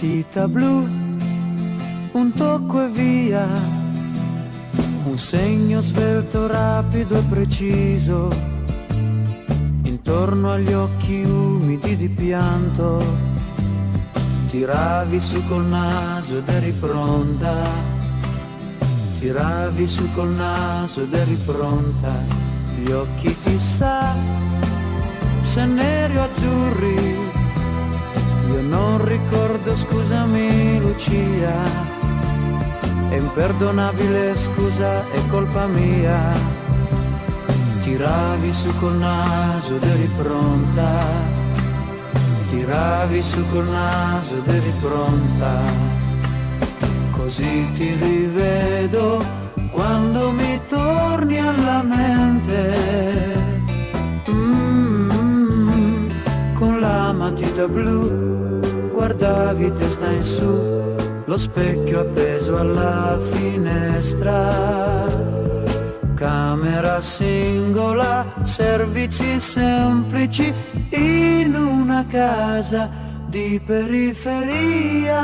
matita blu, un tocco e via, un segno svelto, rapido e preciso, intorno agli occhi umidi di pianto, tiravi su col naso ed eri pronta, tiravi su col naso ed eri pronta, gli occhi chissà se neri o azzurri, io non ricordo, scusami Lucia, è imperdonabile, scusa, è colpa mia. Tiravi su col naso ed eri pronta, tiravi su col naso ed eri pronta, così ti rivedo quando mi torni alla mente. Con la matita blu guardavi testa in su, lo specchio appeso alla finestra, camera singola, servizi semplici in una casa di periferia.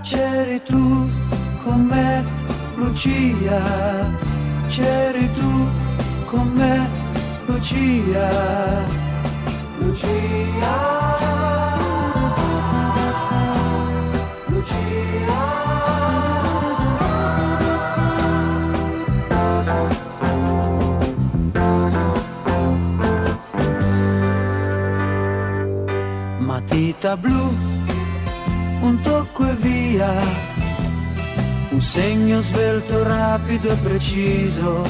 C'eri tu con me, Lucia, c'eri tu con me, Lucia, Lucia, Lucia. Matita blu, un tocco e via, un segno svelto, rapido e preciso,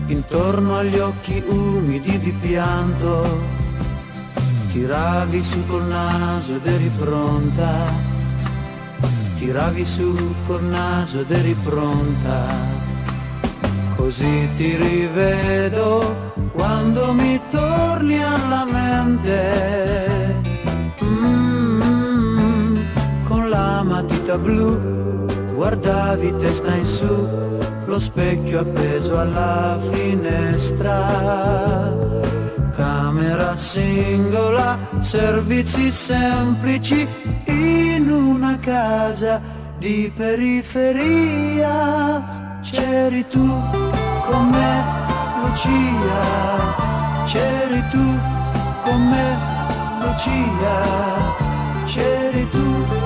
intorno agli occhi umidi di pianto, tiravi su col naso ed eri pronta, tiravi su col naso ed eri pronta, così ti rivedo quando mi torni alla mente. Con la matita blu guardavi testa in su, lo specchio appeso alla finestra, camera singola, servizi semplici in una casa di periferia. C'eri tu con me, Lucia, c'eri tu con me, Lucia, c'eri tu